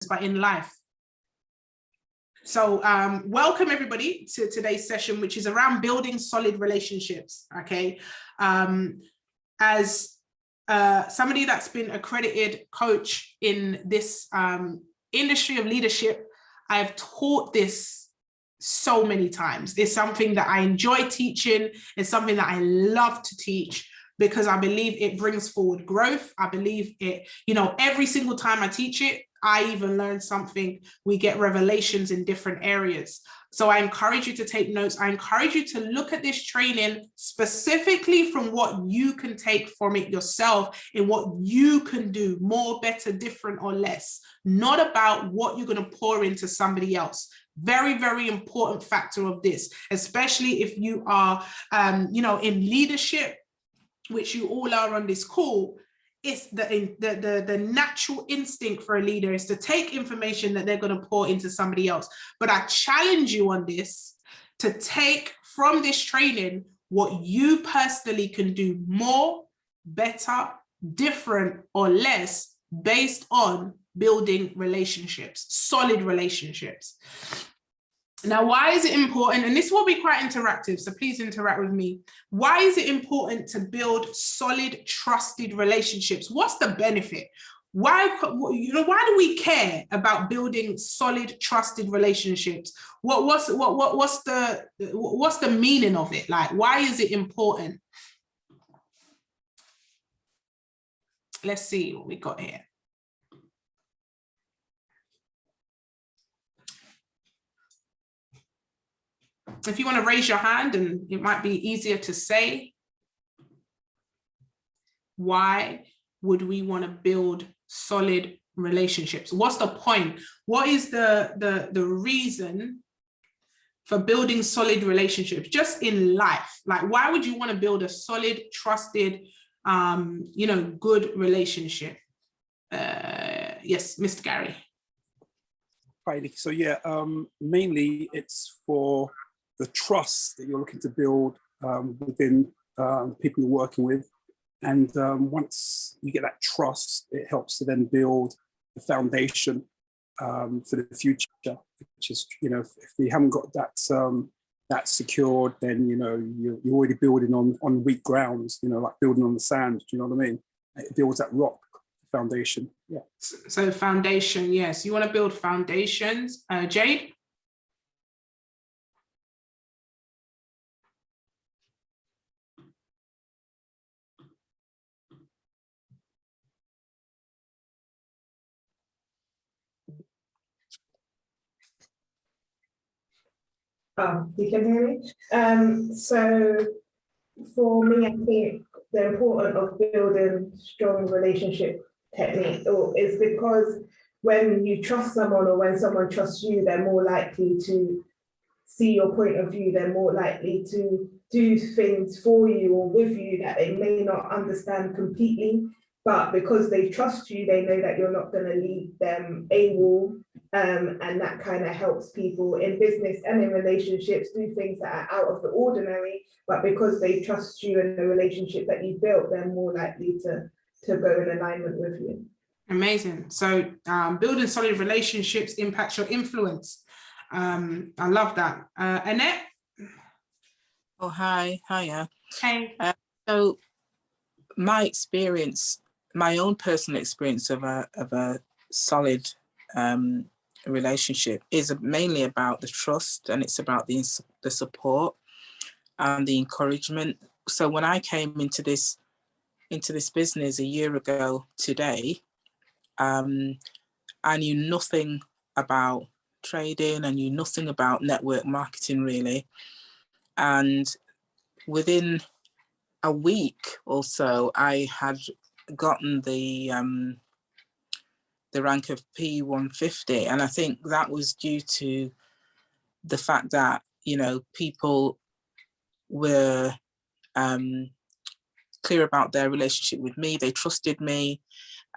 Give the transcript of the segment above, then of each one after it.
but in life. So welcome everybody to today's session, which is around building solid relationships. Okay. As somebody that's been accredited coach in this industry of leadership, I've taught this so many times. It's something that I enjoy teaching. It's something that I love to teach because I believe it brings forward growth. I believe it, every single time I teach it, I even learn something. We get revelations in different areas. So I encourage you to take notes. I encourage you to look at this training specifically from what you can take from it yourself and what you can do more, better, different, or less, not about what you're going to pour into somebody else. Very, very important factor of this, especially if you are, in leadership, which you all are on this call. It's the natural instinct for a leader is to take information that they're going to pour into somebody else. But I challenge you on this to take from this training what you personally can do more, better, different, or less based on building relationships, solid relationships. Now, why is it important? And this will be quite interactive, so please interact with me. Why is it important to build solid, trusted relationships? What's the benefit? Why do we care about building solid, trusted relationships? What's the meaning of it? Like, why is it important? Let's see what we got here. If you want to raise your hand, and it might be easier to say, why would we want to build solid relationships? What's the point? What is the reason for building solid relationships just in life? Like, why would you want to build a solid, trusted, good relationship? Yes, Mr. Gary. Right. So yeah, mainly it's for the trust that you're looking to build within people you're working with. And once you get that trust, it helps to then build the foundation for the future, which is, if you haven't got that secured, then, you're already building on weak grounds, like building on the sand, do you know what I mean? It builds that rock foundation, yeah. So foundation, yes. You want to build foundations. Jade? Oh, you can hear me? So for me, I think the importance of building strong relationship technique is because when you trust someone or when someone trusts you, they're more likely to see your point of view. They're more likely to do things for you or with you that they may not understand completely. But because they trust you, they know that you're not going to leave them AWOL. And that kind of helps people in business and in relationships do things that are out of the ordinary, but because they trust you and the relationship that you built, they're more likely to go in alignment with you. Amazing. So building solid relationships impacts your influence. I love that. Annette? Oh, hi. Hiya. Hey. So my experience, my own personal experience of a solid relationship is mainly about the trust, and it's about the support and the encouragement. So when I came into this business a year ago today, I knew nothing about trading. I knew nothing about network marketing really, and within a week or so, I had gotten the rank of P150, and I think that was due to the fact that people were clear about their relationship with me. They trusted me.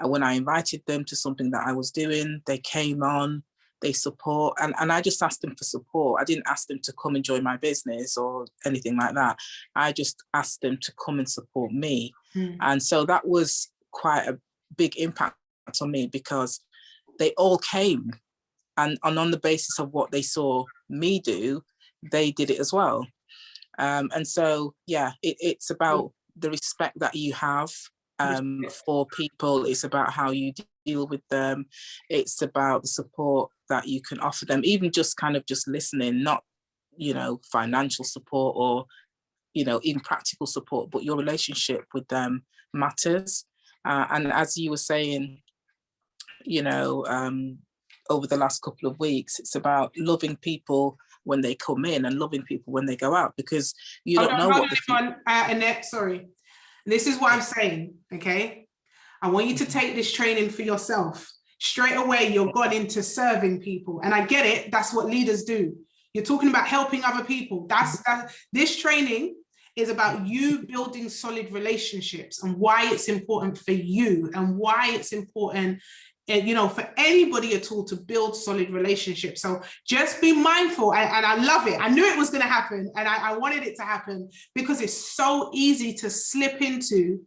When I invited them to something that I was doing, they came on, they support, and I just asked them for support. I didn't ask them to come and join my business or anything like that. I just asked them to come and support me. And so that was quite a big impact on me, because they all came, and on the basis of what they saw me do, they did it as well. And so, yeah, it's about the respect that you have for people. It's about how you deal with them. It's about the support that you can offer them, even just kind of just listening, not, you know, financial support or, you know, even practical support, but your relationship with them matters. And as you were saying, you know, over the last couple of weeks, it's about loving people when they come in and loving people when they go out, because you don't know what the Annette, sorry. This is what I'm saying, okay? I want you to take this training for yourself. Straight away, you're gone into serving people. And I get it, that's what leaders do. You're talking about helping other people. This training is about you building solid relationships and why it's important for you and why it's important, you know, for anybody at all to build solid relationships. So just be mindful, and I love it. I knew it was going to happen, and I wanted it to happen, because it's so easy to slip into,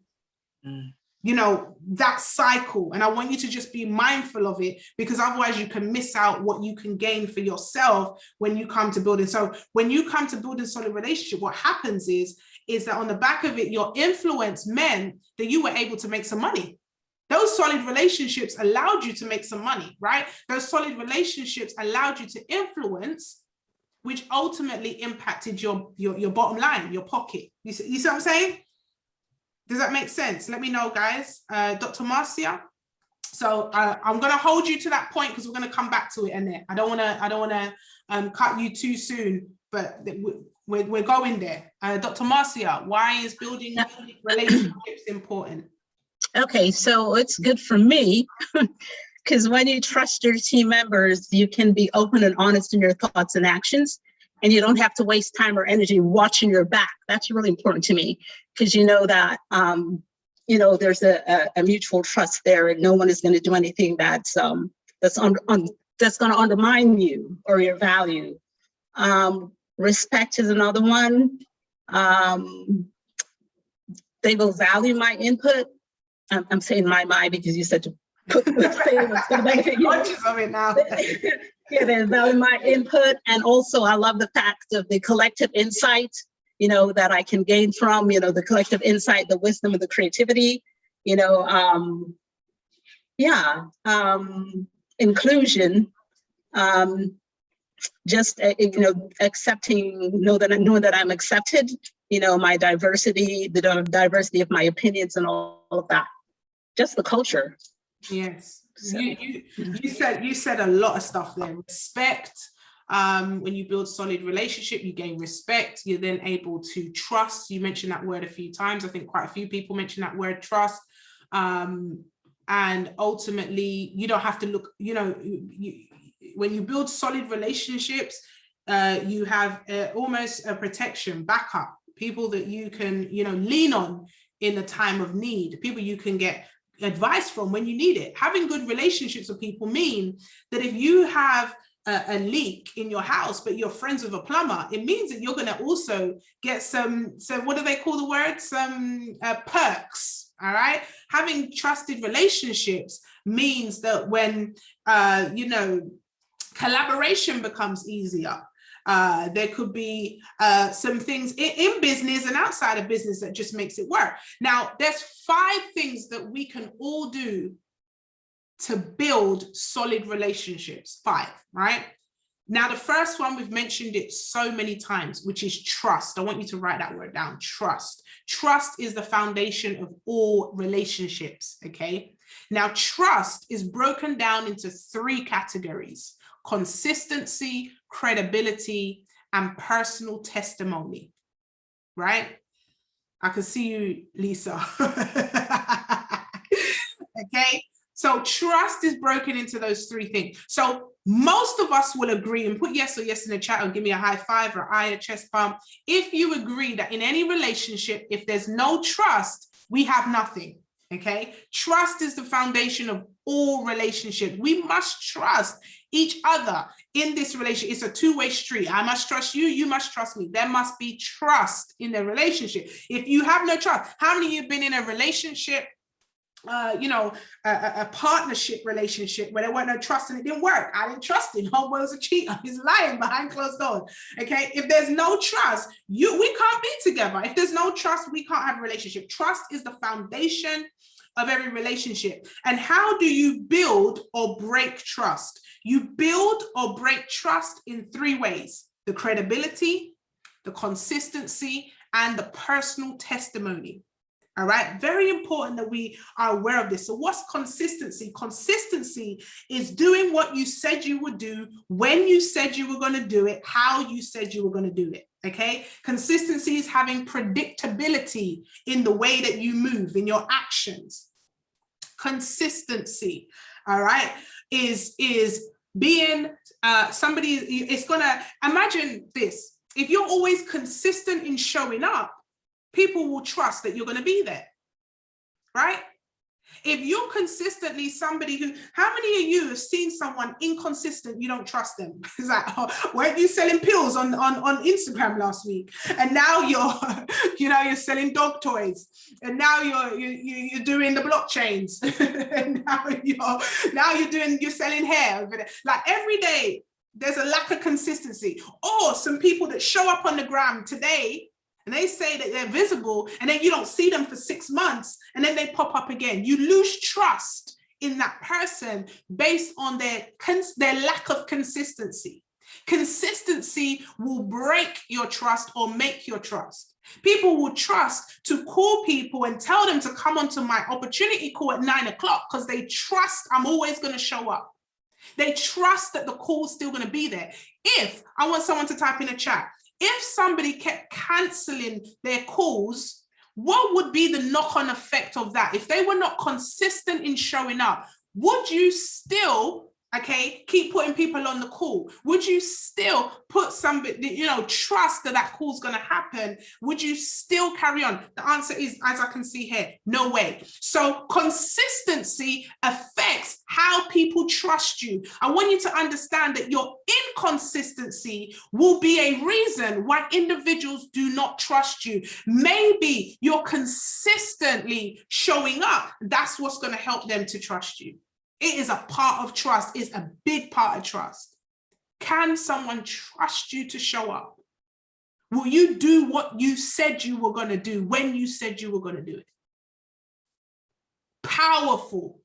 you know, that cycle. And I want you to just be mindful of it, because otherwise you can miss out what you can gain for yourself when you come to building. So when you come to building solid relationship, what happens is that on the back of it, your influence meant that you were able to make some money. Those solid relationships allowed you to make some money, right? Those solid relationships allowed you to influence, which ultimately impacted your bottom line, your pocket. You see what I'm saying? Does that make sense? Let me know, guys. Dr. Marcia. So I'm going to hold you to that point, because we're going to come back to it, Annette. I don't want to cut you too soon, but we're going there. Dr. Marcia, why is building relationships important? Okay, so it's good for me, because when you trust your team members, you can be open and honest in your thoughts and actions, and you don't have to waste time or energy watching your back. That's really important to me, because you know that, you know, there's a mutual trust there, and no one is going to do anything that's going to undermine you or your value. Respect is another one. They will value my input. I'm saying my because you said to put conscious of it now. Yeah, they value my input, and also I love the fact of the collective insight, you know, that I can gain from, you know, the collective insight, the wisdom, and the creativity, you know, inclusion, just you know, knowing that I'm accepted, you know, my diversity, the diversity of my opinions, and all of that. Just the culture. Yes, so. you said a lot of stuff there. Respect. When you build solid relationship, you gain respect. You're then able to trust. You mentioned that word a few times. I think quite a few people mentioned that word, trust. And ultimately, you don't have to look. You know, when you build solid relationships, you have almost a protection, backup, people that you can, you know, lean on in the time of need, people you can get advice from when you need it. Having good relationships with people mean that if you have a leak in your house, but you're friends with a plumber, it means that you're going to also get some what do they call the word? Some perks. All right. Having trusted relationships means that when, you know, collaboration becomes easier. There could be some things in business and outside of business that just makes it work. Now, there's 5 things that we can all do to build solid relationships. 5, right? Now, the first one, we've mentioned it so many times, which is trust. I want you to write that word down, trust. Trust is the foundation of all relationships, okay? Now, trust is broken down into 3 categories: consistency, credibility, and personal testimony, right? I can see you, Lisa. Okay, so trust is broken into those 3 things. So most of us will agree, and put yes or yes in the chat, or give me a high five or a chest bump, if you agree that in any relationship, if there's no trust, we have nothing. Okay, trust is the foundation of all relationships. We must trust each other in this relationship. It's a 2-way street. I must trust you, you must trust me. There must be trust in the relationship. If you have no trust, how many of you have been in a relationship a partnership relationship where there weren't no trust and it didn't work. I didn't trust him. Homeboy was a cheater. He's lying behind closed doors. Okay. If there's no trust, we can't be together. If there's no trust, we can't have a relationship. Trust is the foundation of every relationship. And how do you build or break trust? You build or break trust in 3 ways: the credibility, the consistency, and the personal testimony. All right, very important that we are aware of this. So what's consistency? Consistency is doing what you said you would do, when you said you were going to do it, how you said you were going to do it. Okay, consistency is having predictability in the way that you move, in your actions. Consistency, all right, is being somebody. It's gonna, imagine this: if you're always consistent in showing up, people will trust that you're going to be there, right? If you're consistently somebody who, how many of you have seen someone inconsistent, you don't trust them? It's like, oh, weren't you selling pills on Instagram last week? And now you're selling dog toys, and now you're doing the blockchains, and now you're selling hair. Like every day, there's a lack of consistency. Or some people that show up on the gram today, and they say that they're visible, and then you don't see them for 6 months, and then they pop up again. You lose trust in that person based on their lack of consistency. Consistency will break your trust or make your trust. People will trust to call people and tell them to come onto my opportunity call at 9 o'clock because they trust I'm always going to show up. They trust that the call is still going to be there. If I want someone to type in a chat, if somebody kept canceling their calls, what would be the knock-on effect of that? If they were not consistent in showing up, would you still, keep putting people on the call? Would you still put somebody, trust that that call's going to happen? Would you still carry on? The answer is, as I can see here, no way. So consistency affects how people trust you. I want you to understand that your inconsistency will be a reason why individuals do not trust you. Maybe you're consistently showing up. That's what's going to help them to trust you. It is a part of trust. It's a big part of trust. Can someone trust you to show up? Will you do what you said you were going to do when you said you were going to do it? Powerful.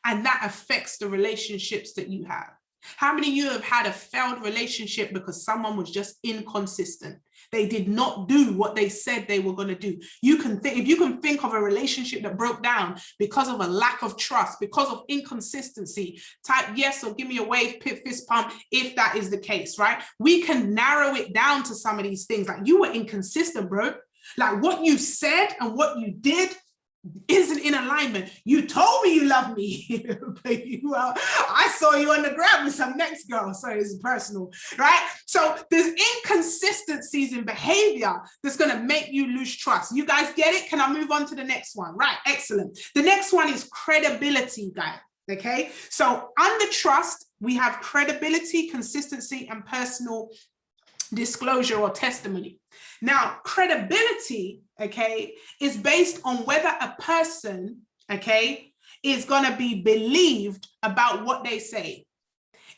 And that affects the relationships that you have. How many of you have had a failed relationship because someone was just inconsistent? They did not do what they said they were going to do. You can think, if you can think of a relationship that broke down because of a lack of trust, because of inconsistency, type yes or give me a wave, fist pump, if that is the case, right? We can narrow it down to some of these things. Like, you were inconsistent, bro. Like, what you said and what you did isn't in alignment. You told me you love me, but I saw you on the ground with some next girl, so it's personal, right? So there's inconsistencies in behavior that's going to make you lose trust. You guys get it? Can I move on to the next one? Right, excellent. The next one is credibility, guys. Okay, so under trust, we have credibility, consistency, and personal disclosure or testimony. Now, credibility, is based on whether a person, is going to be believed about what they say.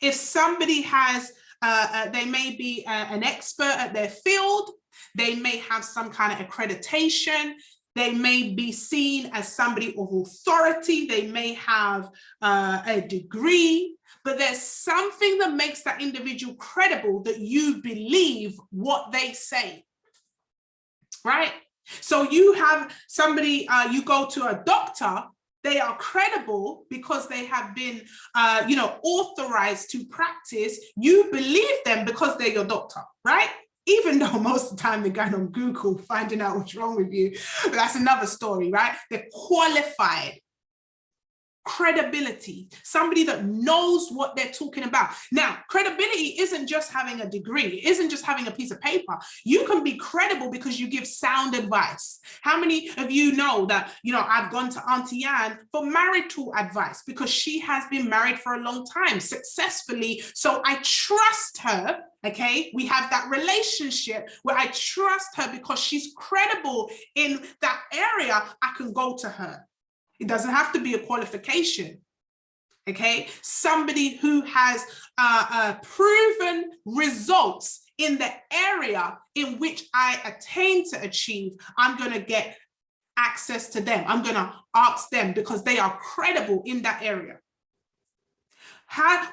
If somebody has, they may be an expert at their field, they may have some kind of accreditation, they may be seen as somebody of authority, they may have a degree, but there's something that makes that individual credible, that you believe what they say, right? So you have somebody, you go to a doctor, they are credible because they have been, authorized to practice. You believe them because they're your doctor, right? Even though most of the time they're going on Google finding out what's wrong with you. But that's another story, right? They're qualified. Credibility, somebody that knows what they're talking about. Now, credibility isn't just having a degree, it isn't just having a piece of paper. You can be credible because you give sound advice. How many of you know that, I've gone to Auntie Anne for marital advice because she has been married for a long time, successfully. So I trust her. We have that relationship where I trust her because she's credible in that area. I can go to her. It doesn't have to be a qualification. Okay, somebody who has proven results in the area in which I attain to achieve, I'm going to get access to them. I'm going to ask them because they are credible in that area.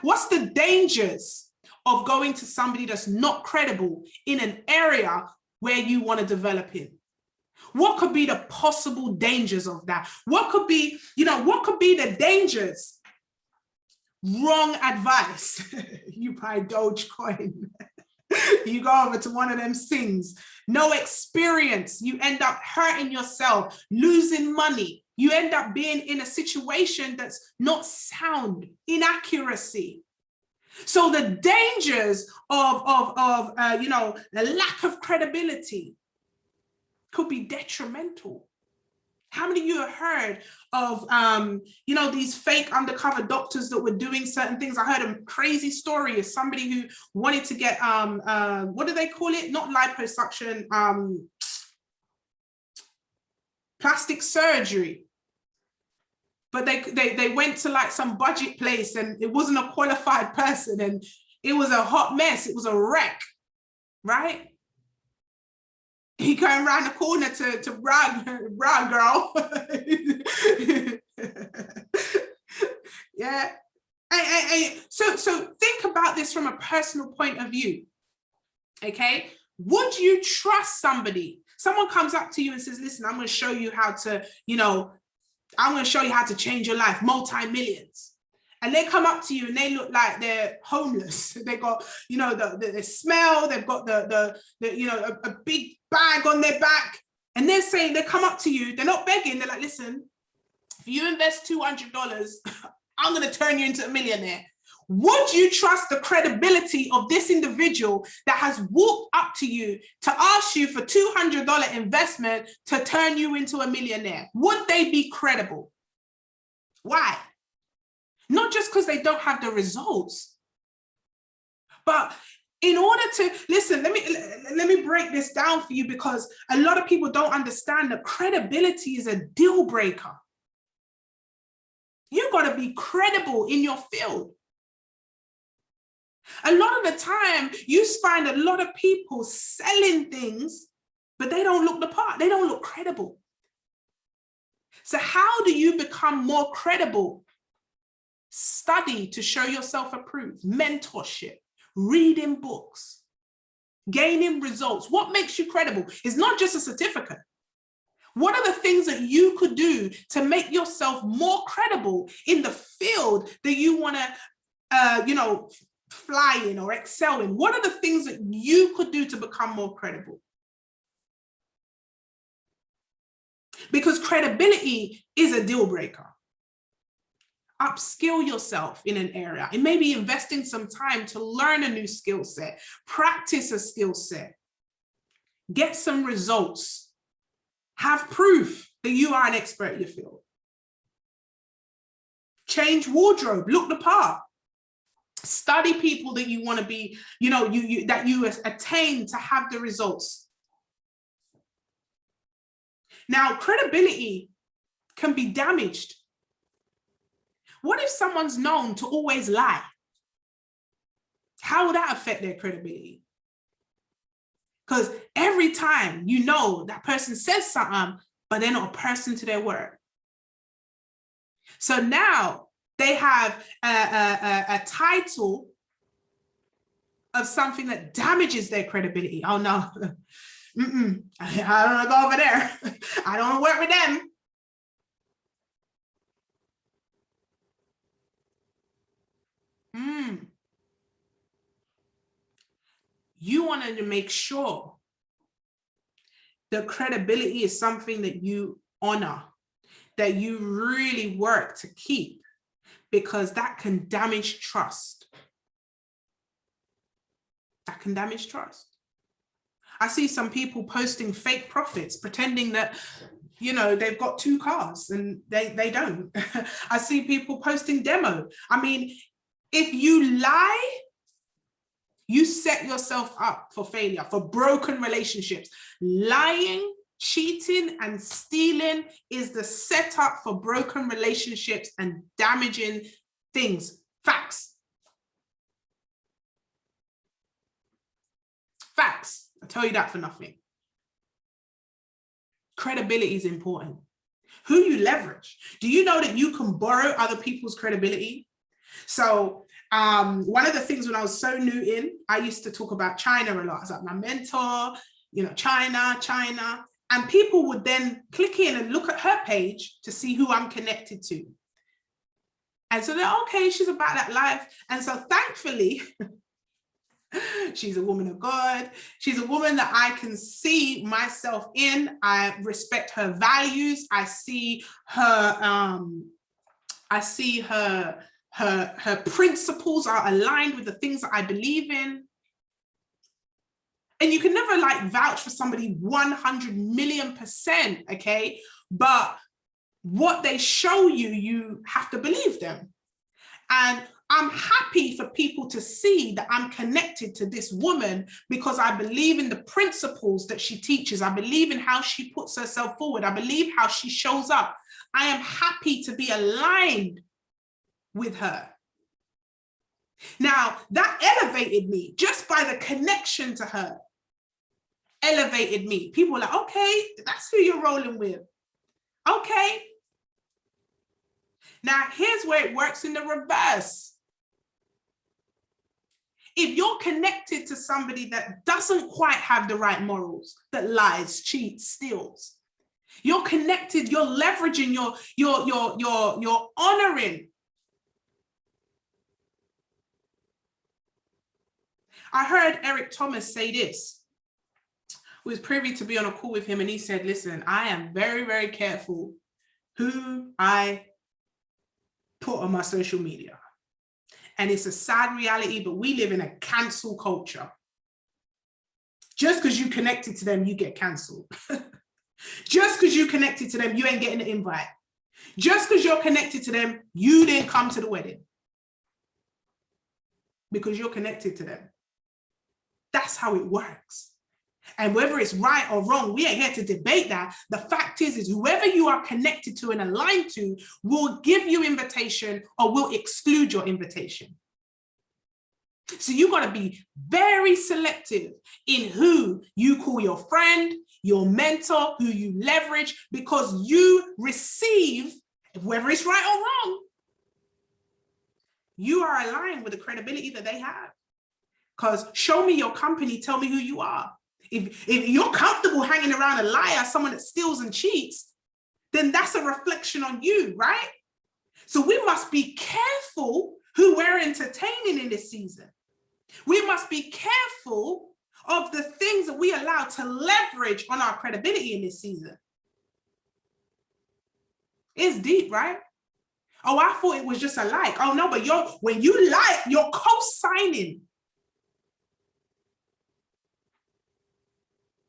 What's the dangers of going to somebody that's not credible in an area where you want to develop in? What could be the possible dangers of that? What could be, what could be the dangers? Wrong advice. You buy Dogecoin. You go over to one of them things. No experience. You end up hurting yourself, losing money. You end up being in a situation that's not sound, inaccuracy. So the dangers of the lack of credibility could be detrimental. How many of you have heard of, these fake undercover doctors that were doing certain things? I heard a crazy story of somebody who wanted to get, what do they call it? Not liposuction, plastic surgery. But they went to like some budget place and it wasn't a qualified person and it was a hot mess. It was a wreck, right? He going around the corner to brag girl. Yeah. So think about this from a personal point of view. Okay. Would you trust somebody? Someone comes up to you and says, listen, I'm going to show you how to, I'm going to show you how to change your life, multi-millions. And they come up to you and they look like they're homeless. They got, the smell, they've got a big bag on their back. And they're saying, they come up to you, they're not begging. They're like, listen, if you invest $200, I'm going to turn you into a millionaire. Would you trust the credibility of this individual that has walked up to you to ask you for $200 investment to turn you into a millionaire? Would they be credible? Why? Not just because they don't have the results, but in order to, listen, let me break this down for you because a lot of people don't understand that credibility is a deal breaker. You got to be credible in your field. A lot of the time, you find a lot of people selling things, but they don't look the part. They don't look credible. So how do you become more credible? Study to show yourself approved, mentorship, reading books, gaining results. What makes you credible? It's not just a certificate. What are the things that you could do to make yourself more credible in the field that you want to, fly in or excel in? What are the things that you could do to become more credible? Because credibility is a deal breaker. Upskill yourself in an area. It may be investing some time to learn a new skill set, practice a skill set, get some results, have proof that you are an expert in your field. Change wardrobe, look the part. Study people that you want to be, that you attain to have the results. Now, credibility can be damaged. What if someone's known to always lie? How will that affect their credibility? Because every time that person says something, but they're not a person to their word. So now they have a title of something that damages their credibility. Oh no, I don't want to go over there. I don't want to work with them. You wanted to make sure the credibility is something that you honor, that you really work to keep, because that can damage trust. That can damage trust. I see some people posting fake profits, pretending that, they've got 2 cars and they don't. I see people posting demo. I mean, if you lie, you set yourself up for failure, for broken relationships. Lying Cheating and stealing is the setup for broken relationships and damaging things. Facts. Facts. I tell you that for nothing. Credibility is important. Who you leverage. Do you know that you can borrow other people's credibility? So one of the things when I was so new in, I used to talk about China a lot. I was like, my mentor, you know, China. And people would then click in and look at her page to see who I'm connected to. And so they're, okay, she's about that life. And so thankfully, she's a woman of God. She's a woman that I can see myself in. I respect her values. I see her, her principles are aligned with the things that I believe in. And you can never like vouch for somebody 100,000,000%, okay? But what they show you, you have to believe them. And I'm happy for people to see that I'm connected to this woman because I believe in the principles that she teaches. I believe in how she puts herself forward. I believe how she shows up. I am happy to be aligned with her. Now, that elevated me just by the connection to her. Elevated me. People were like, okay, that's who you're rolling with. Okay. Now, here's where it works in the reverse. If you're connected to somebody that doesn't quite have the right morals, that lies, cheats, steals, you're connected, you're leveraging, you're honoring. I heard Eric Thomas say this. I was privy to be on a call with him, and he said, listen, I am very, very careful who I put on my social media. And it's a sad reality, but we live in a cancel culture. Just because you connected to them, you get canceled. Just because you connected to them, you ain't getting an invite. Just because you're connected to them, you didn't come to the wedding. Because you're connected to them. That's how it works. And whether it's right or wrong, we ain't here to debate that. The fact is whoever you are connected to and aligned to will give you invitation or will exclude your invitation. So you got to be very selective in who you call your friend, your mentor, who you leverage, because you receive, whether it's right or wrong, you are aligned with the credibility that they have. Because show me your company, tell me who you are. If you're comfortable hanging around a liar, someone that steals and cheats, then that's a reflection on you, right? So we must be careful who we're entertaining in this season. We must be careful of the things that we allow to leverage on our credibility in this season. It's deep, right? Oh, I thought it was just a like. Oh no, but when you like, you're co-signing.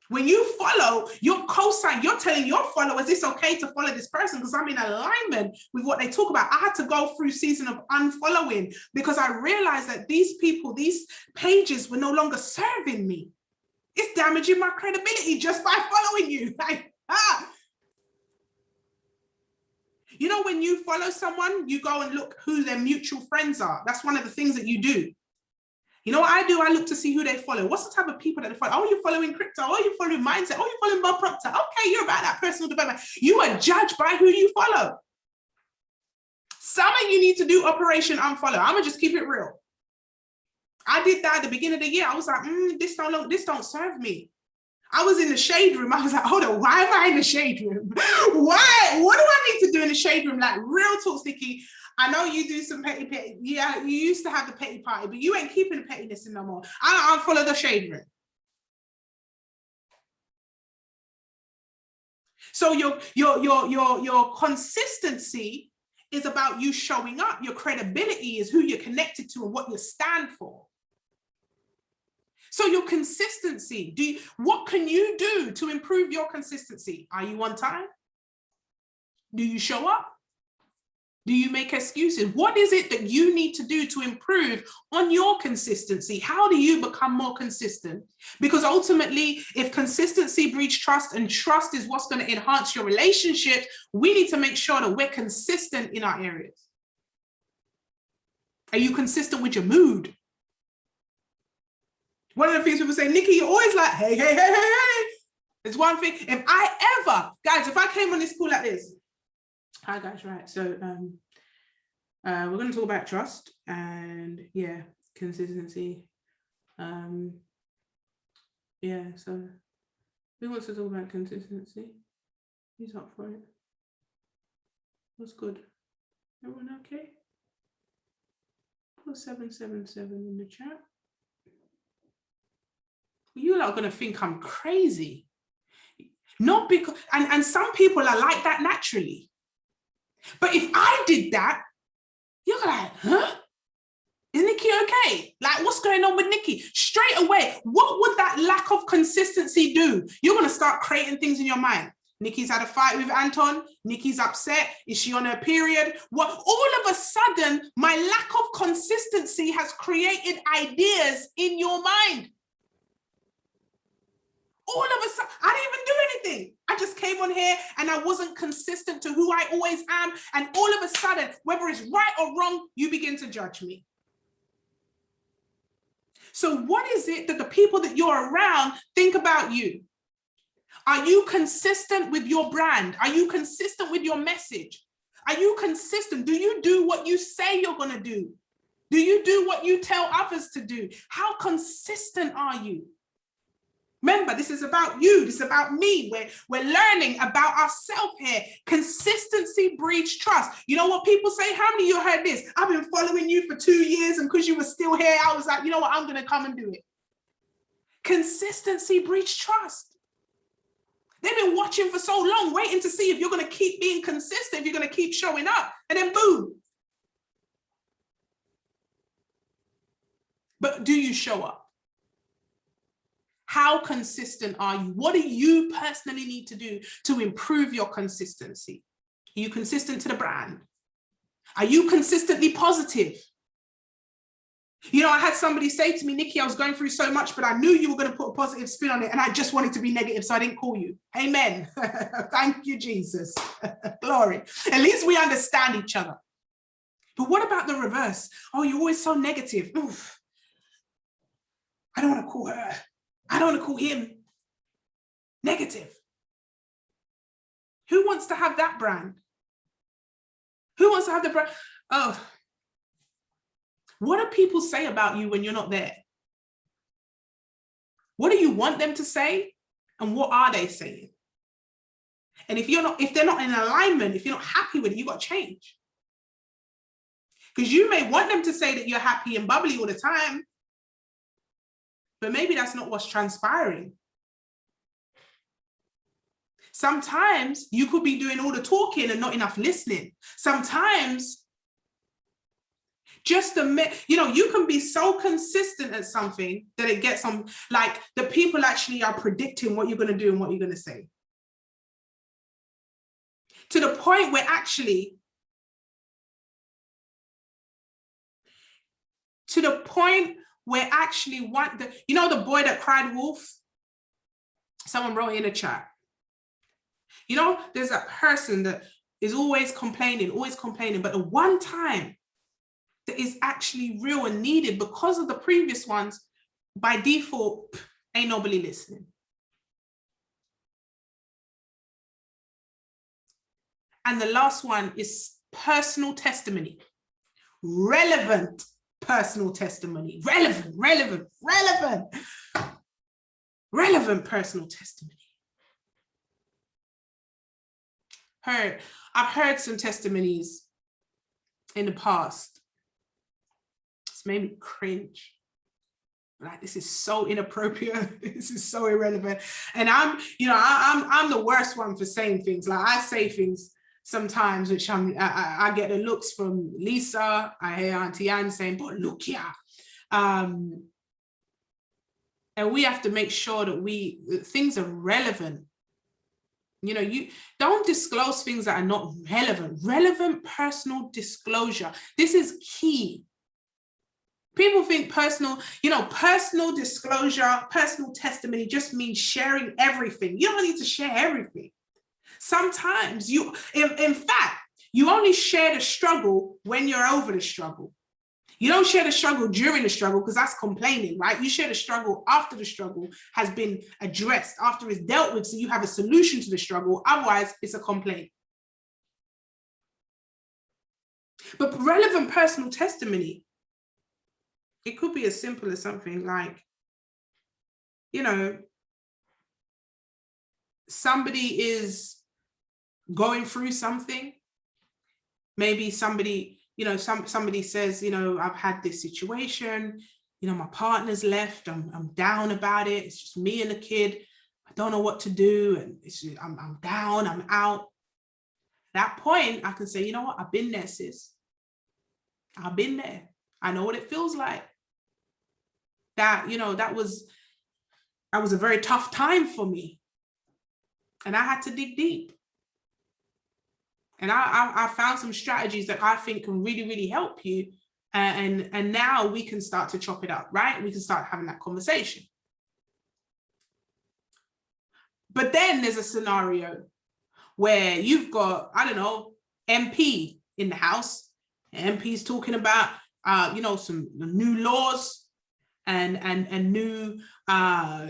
When you follow, you're co-sign, you're telling your followers it's okay to follow this person because I'm in alignment with what they talk about. I had to go through a season of unfollowing because I realized that these people, these pages were no longer serving me. It's damaging my credibility just by following you. You know, when you follow someone, you go and look who their mutual friends are. That's one of the things that you do. You know what I do? I look to see who they follow. What's the type of people that they follow? Oh, you're following crypto. Oh, you're following mindset. Oh, you're following Bob Proctor. Okay, you're about that personal development. You are judged by who you follow. Some of you need to do Operation Unfollow. I'm gonna just keep it real. I did that at the beginning of the year. I was like, this don't serve me. I was in the shade room. I was like, hold on, why am I in the shade room? Why? What do I need to do in the shade room? Like, real talk, Sticky. I know you do some petty. Yeah, you used to have the petty party, but you ain't keeping the pettiness in no more. I unfollow the shade room. So your consistency is about you showing up. Your credibility is who you're connected to and what you stand for. So your consistency, what can you do to improve your consistency? Are you on time? Do you show up? Do you make excuses? What is it that you need to do to improve on your consistency? How do you become more consistent? Because ultimately, if consistency breeds trust and trust is what's going to enhance your relationship, we need to make sure that we're consistent in our areas. Are you consistent with your mood? One of the things people say, Nikki, you're always like, hey, hey, hey, hey, hey. It's one thing. If I came on this call like this, hi guys, right. So we're going to talk about trust and consistency. So who wants to talk about consistency? Who's up for it? What's good? Everyone okay? Put 777 in the chat. You lot are going to think I'm crazy. Not because, and some people are like that naturally. But if I did that, you're like, huh? Is Nikki okay? Like, what's going on with Nikki? Straight away, what would that lack of consistency do? You're going to start creating things in your mind. Nikki's had a fight with Anton. Nikki's upset. Is she on her period? What? All of a sudden, my lack of consistency has created ideas in your mind. All of a sudden, I didn't even do anything. I just came on here and I wasn't consistent to who I always am. And all of a sudden, whether it's right or wrong, you begin to judge me. So what is it that the people that you're around think about you? Are you consistent with your brand? Are you consistent with your message? Are you consistent? Do you do what you say you're going to do? Do you do what you tell others to do? How consistent are you? Remember, this is about you. This is about me. We're learning about ourselves here. Consistency breeds trust. You know what people say? How many of you heard this? I've been following you for 2 years, and because you were still here, I was like, you know what? I'm going to come and do it. Consistency breeds trust. They've been watching for so long, waiting to see if you're going to keep being consistent, if you're going to keep showing up, and then boom. But do you show up? How consistent are you? What do you personally need to do to improve your consistency? Are you consistent to the brand? Are you consistently positive? You know, I had somebody say to me, Nikki, I was going through so much, but I knew you were going to put a positive spin on it, and I just wanted to be negative, so I didn't call you. Amen. Thank you, Jesus. Glory. At least we understand each other. But what about the reverse? Oh, you're always so negative. Oof. I don't want to call her. I don't want to call him. Negative. Who wants to have that brand? Who wants to have the brand? Oh, what do people say about you when you're not there? What do you want them to say? And what are they saying? And if they're not in alignment, if you're not happy with it, you've got to change. Because you may want them to say that you're happy and bubbly all the time, but maybe that's not what's transpiring. Sometimes you could be doing all the talking and not enough listening. Sometimes you can be so consistent at something that it gets on, like the people actually are predicting what you're going to do and what you're going to say. To the point where actually, the boy that cried wolf, someone wrote in a chat. You know, there's that person that is always complaining, but the one time that is actually real and needed because of the previous ones, by default, ain't nobody listening. And the last one is personal testimony. Relevant personal testimony. Relevant personal testimony. I've heard some testimonies in the past. It's made me cringe. Like, this is so inappropriate. This is so irrelevant. And I'm the worst one for saying things. Like, I say things sometimes which I get the looks from Lisa. I hear Auntie Anne saying, but look here. And we have to make sure that things are relevant. You know, you don't disclose things that are not relevant. Relevant personal disclosure. This is key. People think personal disclosure, personal testimony just means sharing everything. You don't need to share everything. Sometimes in fact, you only share the struggle when you're over the struggle. You don't share the struggle during the struggle because that's complaining, right? You share the struggle after the struggle has been addressed, after it's dealt with, so you have a solution to the struggle. Otherwise, it's a complaint. But relevant personal testimony, it could be as simple as something like, you know, somebody is going through something. Maybe somebody, you know, somebody says, you know, I've had this situation, you know, my partner's left, I'm down about it. It's just me and the kid. I don't know what to do. And I'm down, I'm out. At that point, I can say, you know what? I've been there, sis. I've been there. I know what it feels like. That, you know, that was a very tough time for me. And I had to dig deep. And I found some strategies that I think can really, really help you. And now we can start to chop it up, right? We can start having that conversation. But then there's a scenario where you've got, I don't know, MP in the house. MP's talking about, you know, some new laws and new,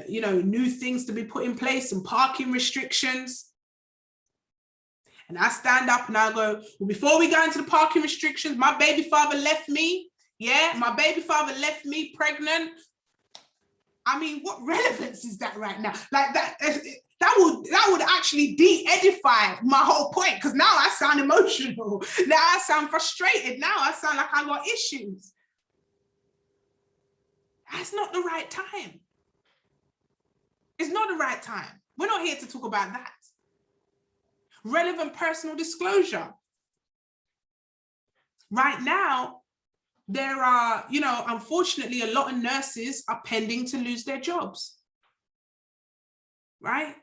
you know, new things to be put in place, some parking restrictions. And I stand up and I go, well, before we go into the parking restrictions, my baby father left me. Yeah, my baby father left me pregnant. I mean, what relevance is that right now? Like that would actually de-edify my whole point, because now I sound emotional. Now I sound frustrated. Now I sound like I got issues. That's not the right time. It's not the right time. We're not here to talk about that. Relevant personal disclosure. Right now, there are, you know, unfortunately, a lot of nurses are pending to lose their jobs, right?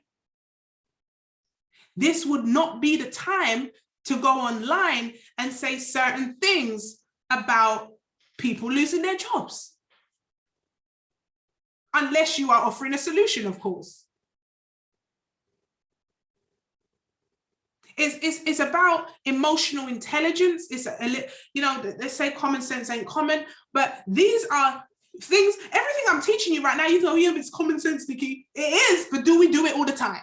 This would not be the time to go online and say certain things about people losing their jobs. Unless you are offering a solution, of course. It's about emotional intelligence. It's you know, they say common sense ain't common, but these are things, everything I'm teaching you right now, you know, yeah, it's common sense, Nikki. It is, but do we do it all the time?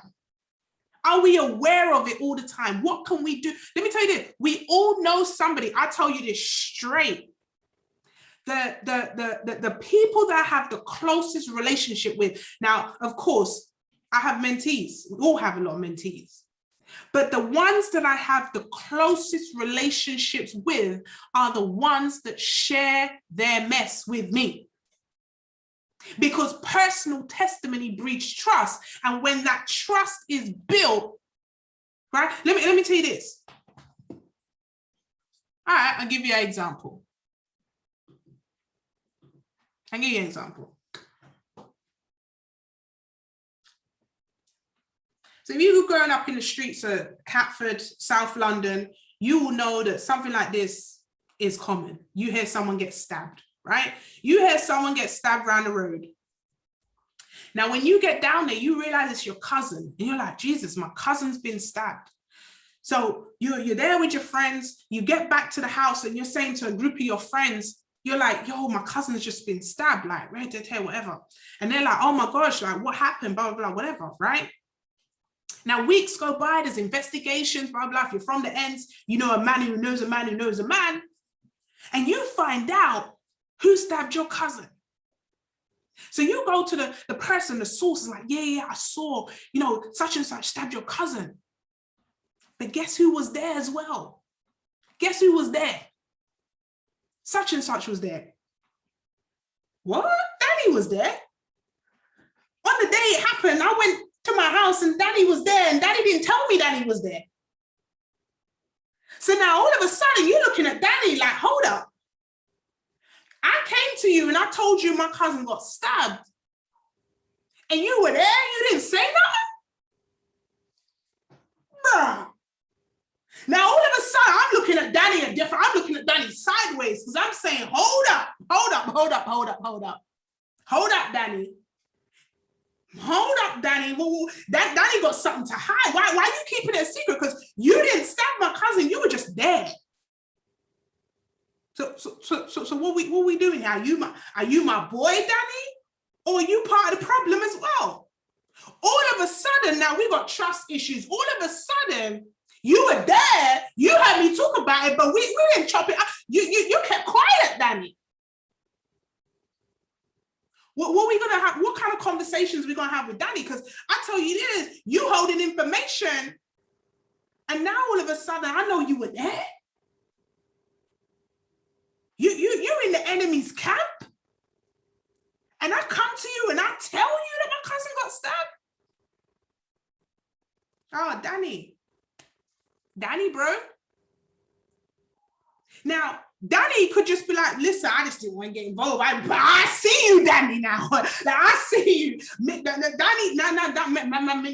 Are we aware of it all the time? What can we do? Let me tell you this, we all know somebody, I tell you this straight. The people that I have the closest relationship with, now, of course, I have mentees. We all have a lot of mentees. But the ones that I have the closest relationships with are the ones that share their mess with me. Because personal testimony breeds trust. And when that trust is built, right? Let me tell you this. All right, I'll give you an example. I'll give you an example. So if you've grown up in the streets of Catford, South London, you will know that something like this is common. You hear someone get stabbed, right? You hear someone get stabbed around the road. Now, when you get down there, you realize it's your cousin. And you're like, Jesus, my cousin's been stabbed. So you're there with your friends, you get back to the house and you're saying to a group of your friends, you're like, yo, my cousin's just been stabbed, like, right, whatever. And they're like, oh my gosh, like, what happened, blah, blah, blah, whatever, right? Now, weeks go by, there's investigations, blah, blah. If you're from the ends, you know a man who knows a man who knows a man. And you find out who stabbed your cousin. So you go to the person, the source is like, yeah, I saw, you know, such and such stabbed your cousin. But guess who was there as well? Guess who was there? Such and such was there. What? Danny was there. On the day it happened, I went to my house and Danny was there, and Danny didn't tell me Danny was there. So now all of a sudden you're looking at Danny like, hold up. I came to you and I told you my cousin got stabbed. And you were there, you didn't say nothing? bruh. Now, all of a sudden, I'm looking at Danny I'm looking at Danny sideways because I'm saying, hold up, Danny. Hold up, Danny. That Danny got something to hide. Why are you keeping it a secret? Because you didn't stab my cousin. You were just there. So what we doing here? Are you my boy, Danny? Or are you part of the problem as well? All of a sudden, now we got trust issues. All of a sudden, you were there. You heard me talk about it, but we didn't chop it up. You kept quiet, Danny. What we gonna have? What kind of conversations we gonna have with Danny? Because I tell you this, you holding information, and now all of a sudden I know you were there. You're in the enemy's camp, and I come to you and I tell you that my cousin got stabbed. Oh, Danny, bro. Now, Danny could just be like, listen, I just didn't want to get involved. I see you, Danny, now. Like, I see you. Danny,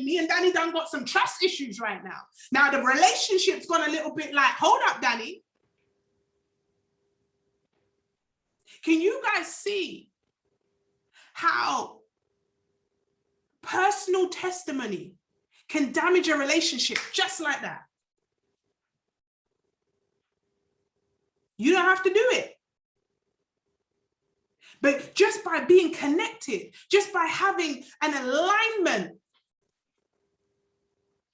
me and Danny done got some trust issues right now. Now, the relationship's gone a little bit like, hold up, Danny. Can you guys see how personal testimony can damage a relationship just like that? You don't have to do it. But just by being connected, just by having an alignment,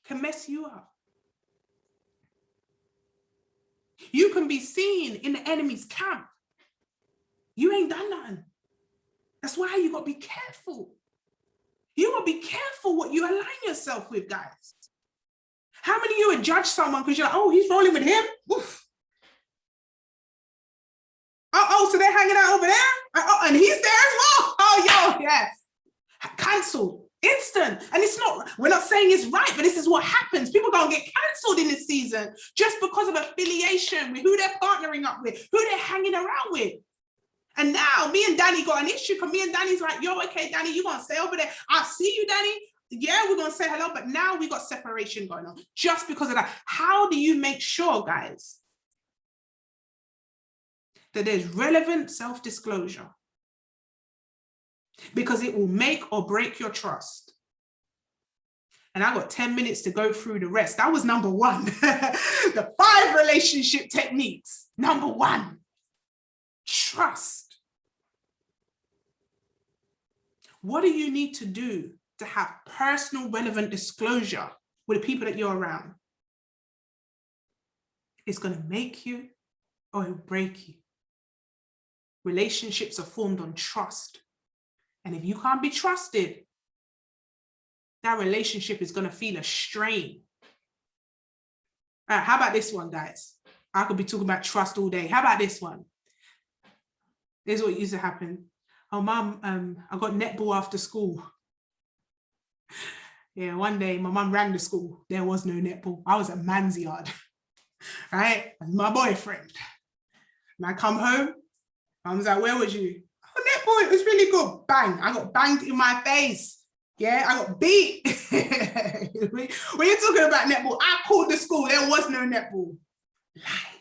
can mess you up. You can be seen in the enemy's camp. You ain't done nothing. That's why you got to be careful. You got to be careful what you align yourself with, guys. How many of you would judge someone because you're like, oh, he's rolling with him? Oof. Oh, so they're hanging out over there? Oh, and he's there as well? Oh, yo, yeah. Cancelled. Instant. And it's not, we're not saying it's right, but this is what happens. People don't get cancelled in this season just because of affiliation with who they're partnering up with, who they're hanging around with. And now me and Danny got an issue because me and Danny's like, yo, okay, Danny, you gonna stay over there. I see you, Danny. Yeah, we're gonna say hello, but now we got separation going on just because of that. How do you make sure, guys, that there's relevant self-disclosure? Because it will make or break your trust. And I got 10 minutes to go through the rest. That was number one. The 5 relationship techniques. Number 1, trust. What do you need to do to have personal relevant disclosure with the people that you're around? It's going to make you or it'll break you. Relationships are formed on trust. And if you can't be trusted, that relationship is going to feel a strain. How about this one, guys? I could be talking about trust all day. How about this one? Here's what used to happen. Oh, Mum, I got netball after school. Yeah, one day my mum rang the school. There was no netball. I was at man's yard, right? And my boyfriend. And I come home. Mum's like, where was you? Oh, netball, it was really good. Bang, I got banged in my face. Yeah, I got beat. When you're talking about netball, I called the school. There was no netball. Lie.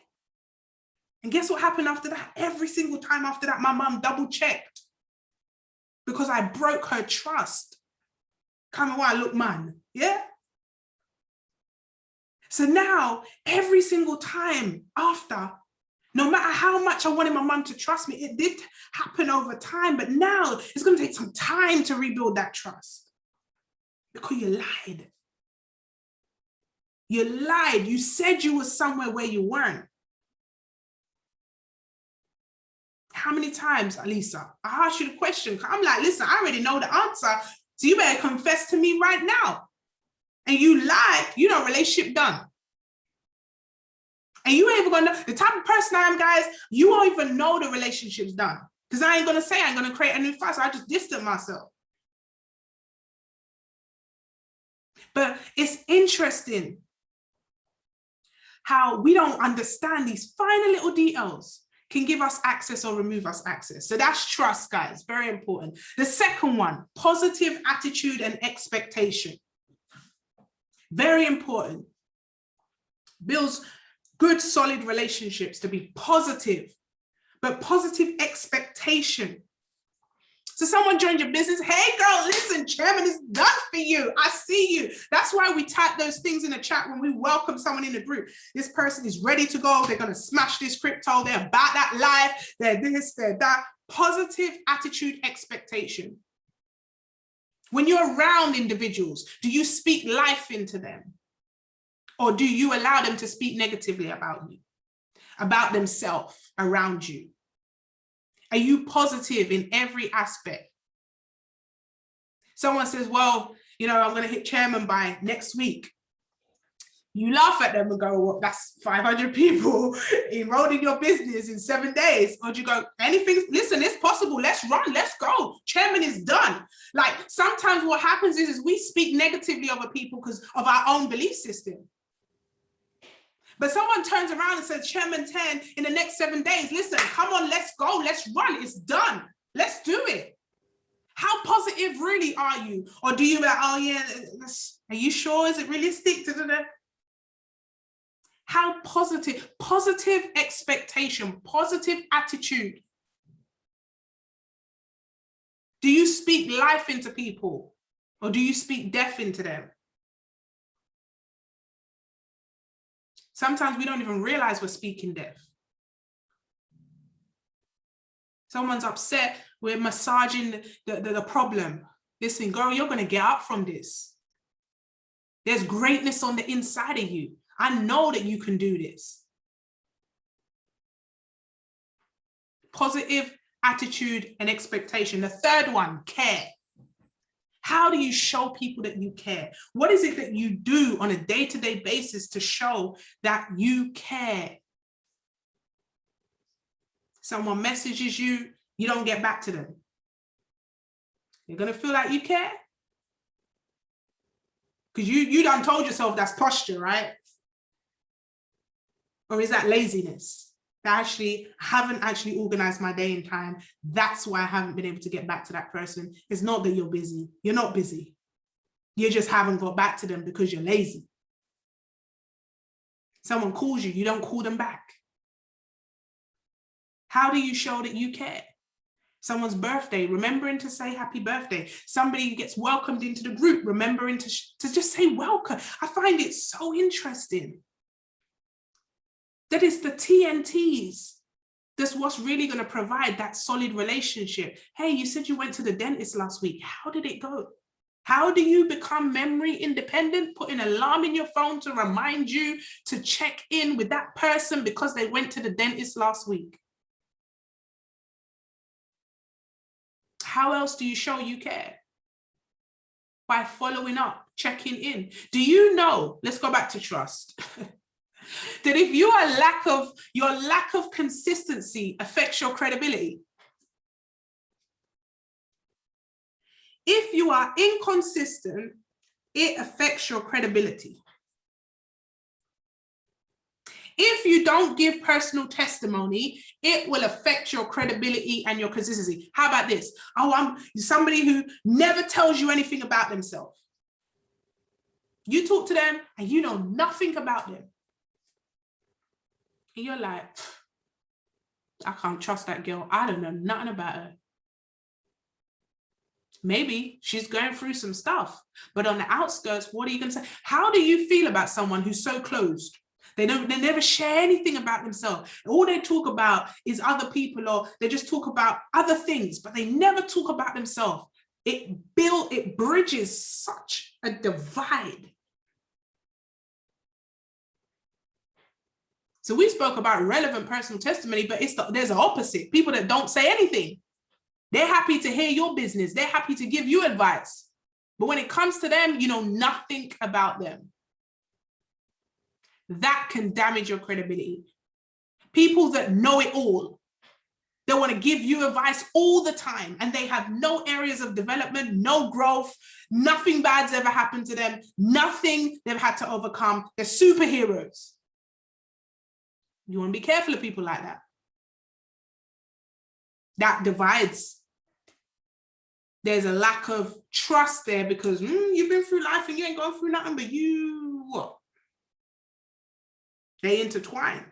And guess what happened after that? Every single time after that, my mum double checked because I broke her trust. Come on, I look man, yeah? So now, every single time after, no matter how much I wanted my mum to trust me, it did happen over time, but now it's going to take some time to rebuild that trust because you lied. You lied. You said you were somewhere where you weren't. How many times, Alisa? I asked you the question. I'm like, listen, I already know the answer, so you better confess to me right now. And you lied, you know, relationship done. And you ain't even gonna know, the type of person I am, guys, you won't even know the relationship's done. Because I ain't gonna say I'm gonna create a new fight, so I just distance myself. But it's interesting how we don't understand these finer little details can give us access or remove us access. So that's trust, guys, very important. The second one, positive attitude and expectation. Very important. builds good, solid relationships, to be positive, but positive expectation. So someone joined your business, hey girl, listen, chairman is done for you. I see you. That's why we type those things in the chat when we welcome someone in the group. This person is ready to go. They're going to smash this crypto. They're about that life. They're this, they're that. Positive attitude, expectation. When you're around individuals, do you speak life into them? Or do you allow them to speak negatively about you, about themselves around you? Are you positive in every aspect? Someone says, well, you know, I'm going to hit chairman by next week. You laugh at them and go, well, that's 500 people enrolled in your business in 7 days. Or do you go, anything, listen, it's possible. Let's run, let's go. Chairman is done. Like sometimes what happens is we speak negatively over people because of our own belief system. But someone turns around and says, Chairman 10 in the next 7 days, listen, come on, let's go, let's run, it's done. Let's do it. How positive really are you? Or do you be like, oh yeah, are you sure? Is it realistic? How positive, positive expectation, positive attitude. Do you speak life into people or do you speak death into them? Sometimes we don't even realize we're speaking death. Someone's upset, we're massaging the problem. Listen, girl, you're going to get up from this. There's greatness on the inside of you. I know that you can do this. Positive attitude and expectation. The third one, care. How do you show people that you care? What is it that you do on a day-to-day basis to show that you care? Someone messages you, you don't get back to them. You're going to feel like you care? Because you done told yourself that's posture, right? Or is that laziness? That I haven't actually organized my day in time. That's why I haven't been able to get back to that person. It's not that you're busy. You're not busy. You just haven't got back to them because you're lazy. Someone calls you, you don't call them back. How do you show that you care? Someone's birthday, remembering to say happy birthday. Somebody gets welcomed into the group, remembering to just say welcome. I find it so interesting. That is the TNTs. That's what's really going to provide that solid relationship. Hey, you said you went to the dentist last week. How did it go? How do you become memory independent? Put an alarm in your phone to remind you to check in with that person because they went to the dentist last week. How else do you show you care? By following up, checking in. Do you know, let's go back to trust. That if your lack of consistency affects your credibility. If you are inconsistent, it affects your credibility. If you don't give personal testimony, it will affect your credibility and your consistency. How about this? Oh, I'm somebody who never tells you anything about themselves. You talk to them and you know nothing about them. And you're like, I can't trust that girl. I don't know nothing about her. Maybe she's going through some stuff, but on the outskirts, what are you going to say? How do you feel about someone who's so closed? They never share anything about themselves. All they talk about is other people, or they just talk about other things, but they never talk about themselves. It bridges such a divide. So we spoke about relevant personal testimony, but there's an opposite. People that don't say anything. They're happy to hear your business. They're happy to give you advice. But when it comes to them, you know nothing about them. That can damage your credibility. People that know it all, they want to give you advice all the time, and they have no areas of development, no growth, nothing bad's ever happened to them, nothing they've had to overcome. They're superheroes. You want to be careful of people like that. That divides. There's a lack of trust there because you've been through life and you ain't going through nothing, but you what? They intertwine.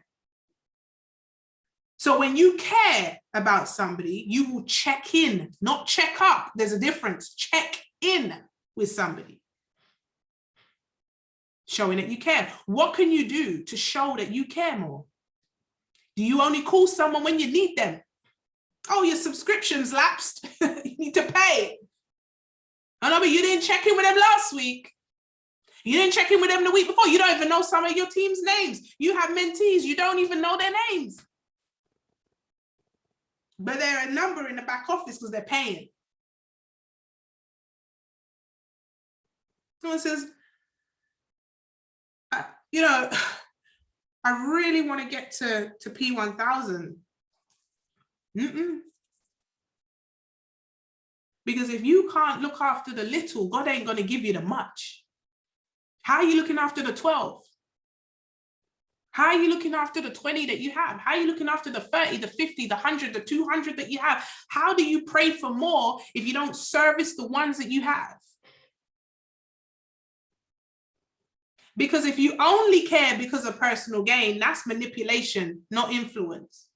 So when you care about somebody, you will check in, not check up. There's a difference. Check in with somebody. Showing that you care. What can you do to show that you care more? Do you only call someone when you need them? Oh, your subscription's lapsed. You need to pay. I know, but you didn't check in with them last week. You didn't check in with them the week before. You don't even know some of your team's names. You have mentees. You don't even know their names. But they're a number in the back office because they're paying. Someone says, you know, I really want to get to P1000. Because if you can't look after the little, God ain't going to give you the much. How are you looking after the 12? How are you looking after the 20 that you have? How are you looking after the 30, the 50, the 100, the 200 that you have? How do you pray for more if you don't service the ones that you have? Because if you only care because of personal gain, that's manipulation, not influence.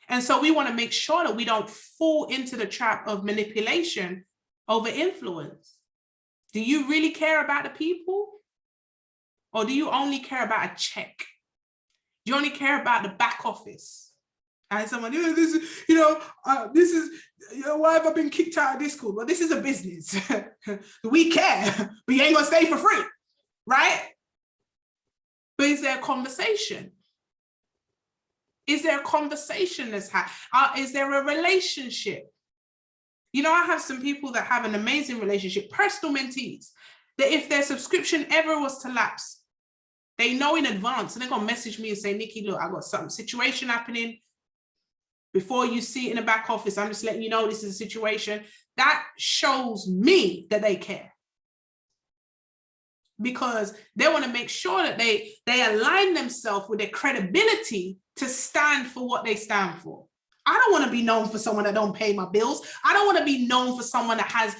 And so we want to make sure that we don't fall into the trap of manipulation over influence. Do you really care about the people? Or do you only care about a check? Do you only care about the back office? And someone, this is, why have I been kicked out of Discord? Well, this is a business. We care, but you ain't gonna stay for free, right? But is there a conversation? Is there a conversation that's happening? Is there a relationship? You know, I have some people that have an amazing relationship, personal mentees, that if their subscription ever was to lapse, they know in advance, and they're gonna message me and say, Nikki, look, I got some situation happening. Before you see it in the back office, I'm just letting you know this is a situation. That shows me that they care. Because they want to make sure that they align themselves with their credibility to stand for what they stand for. I don't want to be known for someone that don't pay my bills. I don't want to be known for someone that has,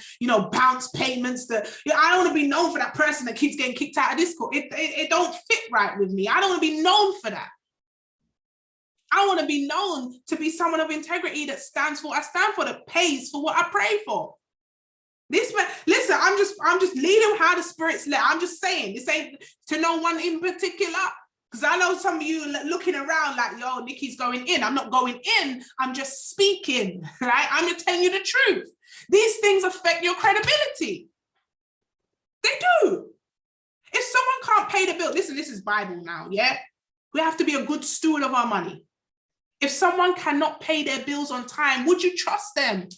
bounce payments. I don't want to be known for that person that keeps getting kicked out of Discord. It don't fit right with me. I don't want to be known for that. I want to be known to be someone of integrity that stands for, that pays for what I pray for. Listen, I'm just leading how the Spirit's led. I'm just saying, this ain't to no one in particular. Because I know some of you looking around like, yo, Nikki's going in. I'm not going in. I'm just speaking, right? I'm just telling you the truth. These things affect your credibility. They do. If someone can't pay the bill, listen, this is Bible now, yeah? We have to be a good steward of our money. If someone cannot pay their bills on time, would you trust them?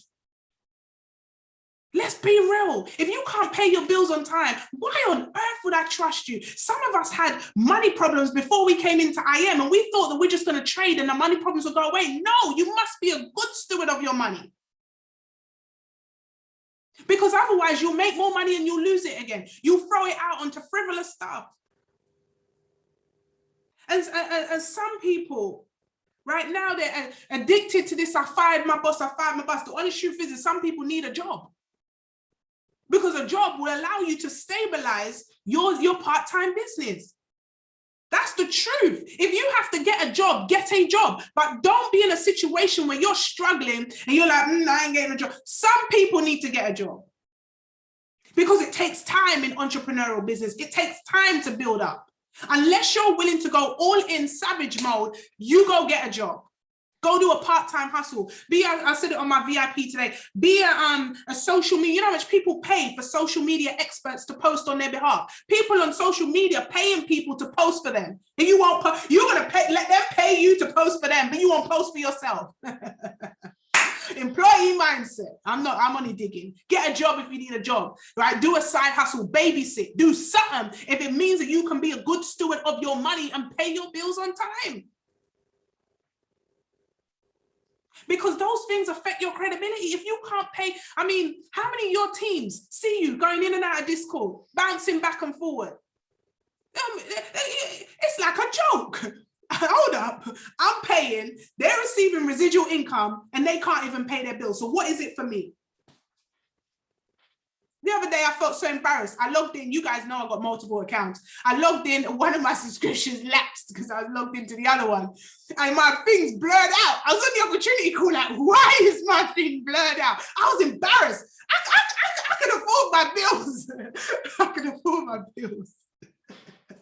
Let's be real. If you can't pay your bills on time, why on earth would I trust you? Some of us had money problems before we came into IM, and we thought that we're just going to trade and the money problems will go away. No, you must be a good steward of your money. Because otherwise you'll make more money and you'll lose it again. You'll throw it out onto frivolous stuff. And some people, right now, they're addicted to this, I fired my boss. The honest truth is that some people need a job. Because a job will allow you to stabilize your part-time business. That's the truth. If you have to get a job, but don't be in a situation where you're struggling and you're like, I ain't getting a job. Some people need to get a job because it takes time in entrepreneurial business. It takes time to build up. Unless you're willing to go all in savage mode, you go get a job. Go do a part-time hustle. I said it on my VIP today. Be a social media. You know how much people pay for social media experts to post on their behalf? People on social media paying people to post for them. And you won't. You're gonna let them pay you to post for them, but you won't post for yourself. Employee mindset. I'm only digging. Get a job if you need a job, right? Do a side hustle, babysit, do something if it means that you can be a good steward of your money and pay your bills on time. Because those things affect your credibility. If you can't pay, how many of your teams see you going in and out of Discord, bouncing back and forward? It's like a joke. Hold up, I'm paying, they're receiving residual income, and they can't even pay their bills. So what is it for me? The other day, I felt so embarrassed. I logged in. You guys know I got multiple accounts. I logged in. One of my subscriptions lapsed because I was logged into the other one. And my thing's blurred out. I was on the opportunity call like, why is my thing blurred out? I was embarrassed. I can afford my bills. I can afford my bills.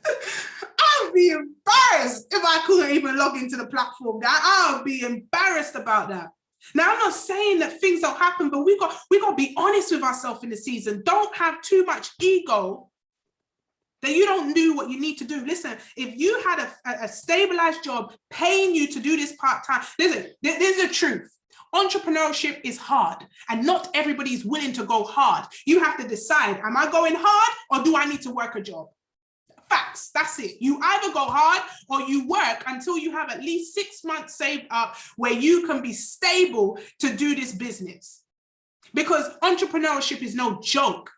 I would be embarrassed if I couldn't even log into the platform. I would be embarrassed about that. Now, I'm not saying that things don't happen, but we got to be honest with ourselves in the season. Don't have too much ego that you don't do what you need to do. Listen, if you had a stabilized job paying you to do this part-time, listen, there's the truth. Entrepreneurship is hard, and not everybody is willing to go hard. You have to decide, am I going hard or do I need to work a job? Facts, that's it. You either go hard or you work until you have at least 6 months saved up where you can be stable to do this business. Because entrepreneurship is no joke,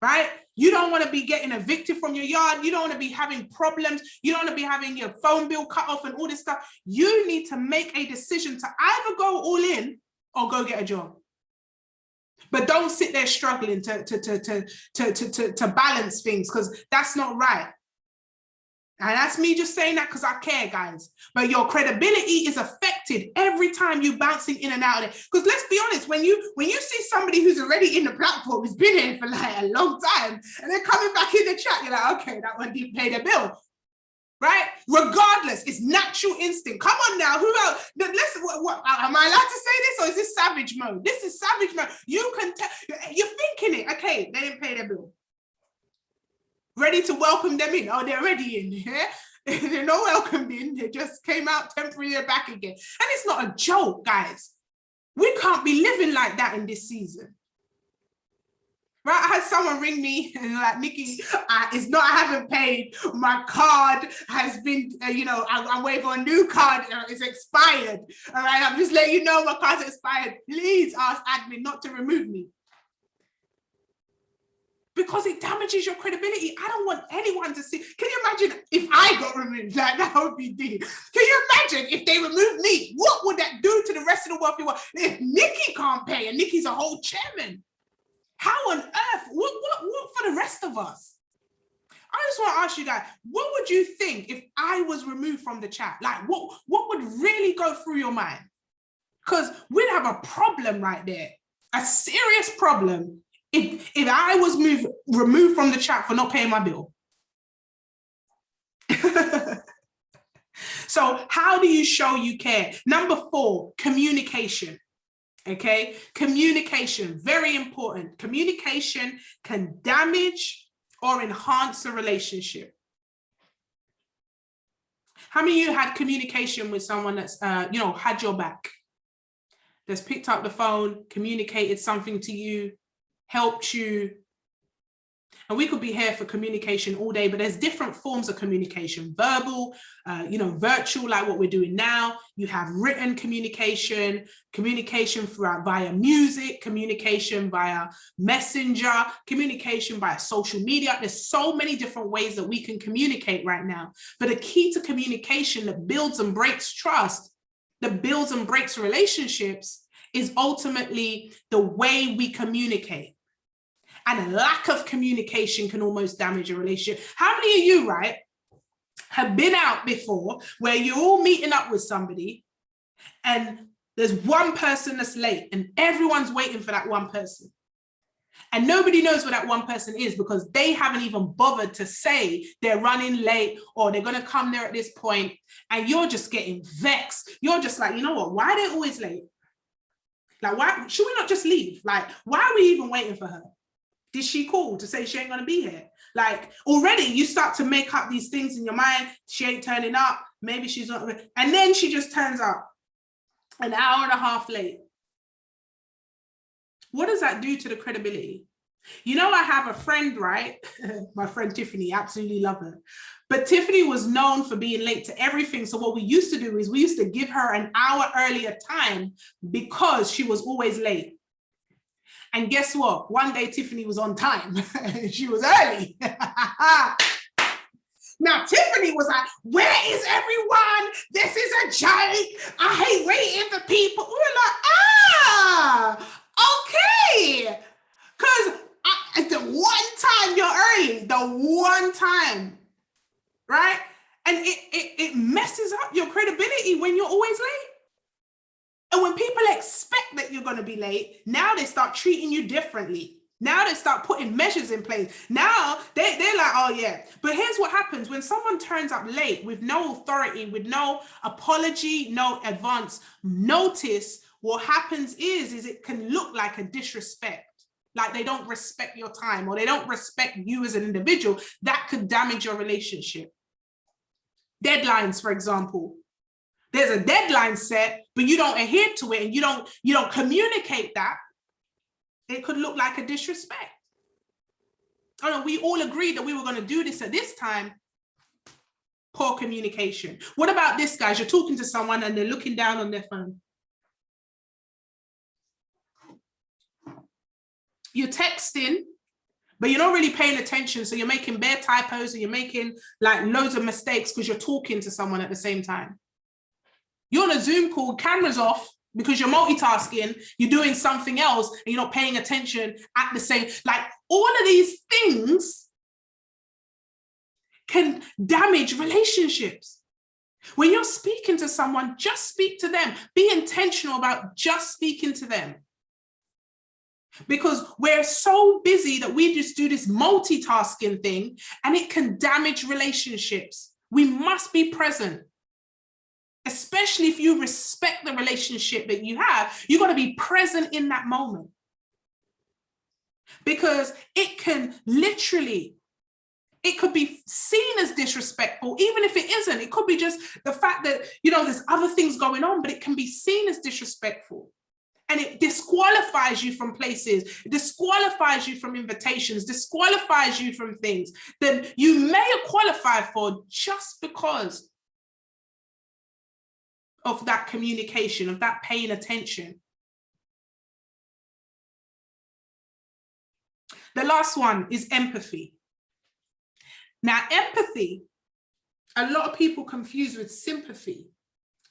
right? You don't want to be getting evicted from your yard. You don't want to be having problems. You don't want to be having your phone bill cut off and all this stuff. You need to make a decision to either go all in or go get a job. But don't sit there struggling to balance things, because that's not right. And that's me just saying that because I care, guys. But your credibility is affected every time you bouncing in and out of it. Because let's be honest, when you see somebody who's already in the platform, who's been here for like a long time, and they're coming back in the chat, you're like, okay, that one didn't pay their bill. Right? Regardless, it's natural instinct. Come on now, who else? Listen, what am I allowed to say this, or is this savage mode? This is savage mode. You can tell, you're thinking it. Okay, they didn't pay their bill. Ready to welcome them in. Oh, they're already in. Yeah? They're not welcomed in. They just came out temporarily, they're back again. And it's not a joke, guys. We can't be living like that in this season. Right, I had someone ring me and like, Nikki, it's not, I haven't paid. My card has been, I'm waiting for a new card. It's expired. All right, I'm just letting you know my card's expired. Please ask admin not to remove me. Because it damages your credibility. I don't want anyone to see. Can you imagine if I got removed? Like, that would be deep. Can you imagine if they removed me? What would that do to the rest of the wealthy world? If Nikki can't pay and Nikki's a whole chairman, how on earth? What for the rest of us? I just want to ask you guys, what would you think if I was removed from the chat? Like, what would really go through your mind? Because we'd have a problem right there, a serious problem if I was removed from the chat for not paying my bill. So how do you show you care? Number 4, communication. Okay, communication, very important. Communication can damage or enhance a relationship. How many of you had communication with someone that's, had your back? That's picked up the phone, communicated something to you, helped you. And we could be here for communication all day, but there's different forms of communication, verbal, virtual, like what we're doing now. You have written communication, communication via music, communication via messenger, communication via social media. There's so many different ways that we can communicate right now. But the key to communication that builds and breaks trust, that builds and breaks relationships, is ultimately the way we communicate. And a lack of communication can almost damage a relationship. How many of you, right, have been out before where you're all meeting up with somebody and there's one person that's late and everyone's waiting for that one person? And nobody knows where that one person is because they haven't even bothered to say they're running late or they're going to come there at this point, and you're just getting vexed. You're just like, you know what, why are they always late? Like, why should we not just leave? Like, why are we even waiting for her? Did she call to say she ain't gonna be here? Like, already you start to make up these things in your mind. She ain't turning up. Maybe she's not. And then she just turns up an hour and a half late. What does that do to the credibility? You know, I have a friend, right? My friend Tiffany, absolutely love her. But Tiffany was known for being late to everything. So what we used to do is we used to give her an hour earlier time because she was always late. And guess what? One day Tiffany was on time. She was early. Now Tiffany was like, where is everyone? This is a joke. I hate waiting for people. We were like, okay. Because credibility when you're always late. And when people expect that you're going to be late, now they start treating you differently. Now they start putting measures in place. Now they're like, oh yeah. But here's what happens when someone turns up late with no authority, with no apology, no advance notice. What happens is it can look like a disrespect, like they don't respect your time or they don't respect you as an individual. That could damage your relationship. Deadlines, for example. There's a deadline set, but you don't adhere to it and you don't communicate that. It could look like a disrespect. Oh no, we all agreed that we were going to do this at this time. Poor communication. What about this, guys? You're talking to someone and they're looking down on their phone. You're texting, but you're not really paying attention. So you're making bare typos and you're making like loads of mistakes because you're talking to someone at the same time. You're on a Zoom call, cameras off, because you're multitasking, you're doing something else and you're not paying attention at the same, like all of these things can damage relationships. When you're speaking to someone, just speak to them. Be intentional about just speaking to them. Because we're so busy that we just do this multitasking thing and it can damage relationships. We must be present. Especially if you respect the relationship that you have, you've got to be present in that moment. Because it can literally, it could be seen as disrespectful, even if it isn't. It could be just the fact that, you know, there's other things going on, but it can be seen as disrespectful. And it disqualifies you from places, it disqualifies you from invitations, disqualifies you from things that you may have qualified for just because of that communication, of that paying attention. The last one is empathy. Now, empathy, a lot of people confuse with sympathy,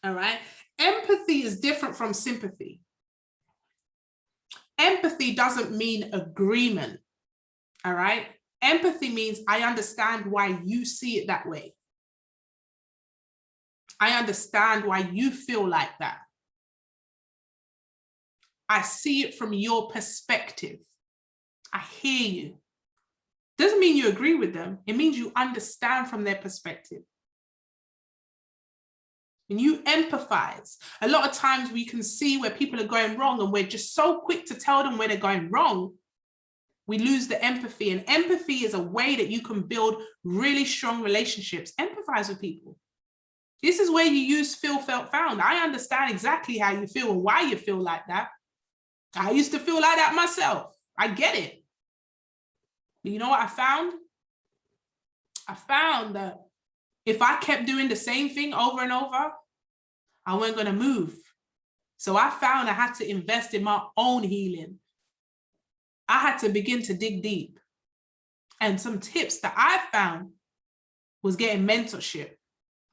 all right? Empathy is different from sympathy. Empathy doesn't mean agreement, all right? Empathy means I understand why you see it that way. I understand why you feel like that. I see it from your perspective. I hear you. Doesn't mean you agree with them. It means you understand from their perspective. And you empathize. A lot of times we can see where people are going wrong and we're just so quick to tell them where they're going wrong. We lose the empathy. And empathy is a way that you can build really strong relationships. Empathize with people. This is where you use feel, felt, found. I understand exactly how you feel and why you feel like that. I used to feel like that myself. I get it. But you know what I found? I found that if I kept doing the same thing over and over, I wasn't going to move. So I found I had to invest in my own healing. I had to begin to dig deep. And some tips that I found was getting mentorship,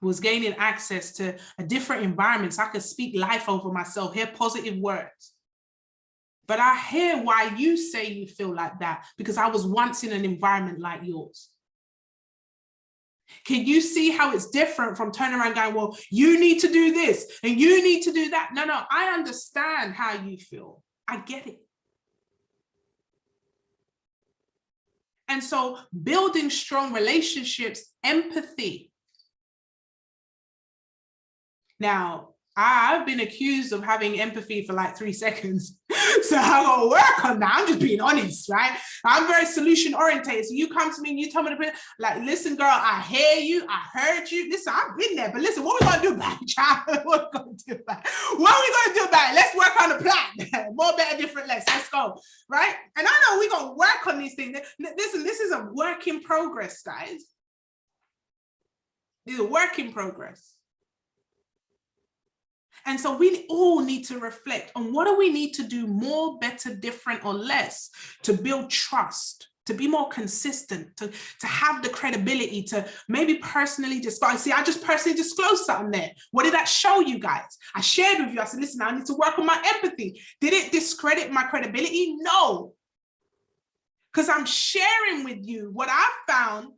was gaining access to a different environment so I could speak life over myself, hear positive words. But I hear why you say you feel like that, because I was once in an environment like yours. Can you see how it's different from turning around going, well, you need to do this and you need to do that? No, I understand how you feel. I get it. And so building strong relationships, empathy. Now, I've been accused of having empathy for like 3 seconds. So I'm gonna work on that. I'm just being honest, right? I'm very solution oriented. So you come to me and you tell me to like, listen, girl, I hear you, I heard you. Listen, I've been there, but listen, what we gonna do about it, child? What we gonna do about it? What are we gonna do about it? Let's work on the plan. More, better, different, less. Let's go, right? And I know we're gonna work on these things. Listen, this is a work in progress, guys. This is a work in progress. And so we all need to reflect on what do we need to do more, better, different, or less to build trust, to be more consistent, to have the credibility, to maybe personally disclose. See, I just personally disclosed something there. What did that show you guys? I shared with you. I said, listen, I need to work on my empathy. Did it discredit my credibility? No. Because I'm sharing with you what I found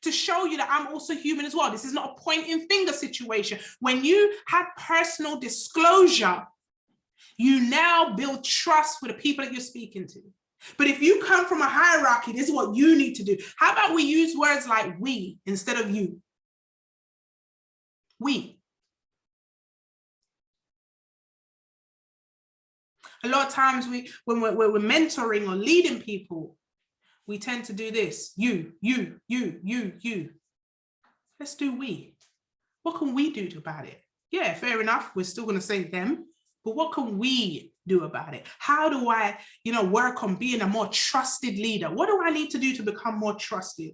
to show you that I'm also human as well. This is not a pointing finger situation. When you have personal disclosure, you now build trust with the people that you're speaking to. But if you come from a hierarchy, this is what you need to do. How about we use words like we instead of you? We. A lot of times when we're mentoring or leading people, we tend to do this. You. Let's do we. What can we do about it? Yeah, fair enough. We're still going to say them, but what can we do about it? How do I, work on being a more trusted leader? What do I need to do to become more trusted?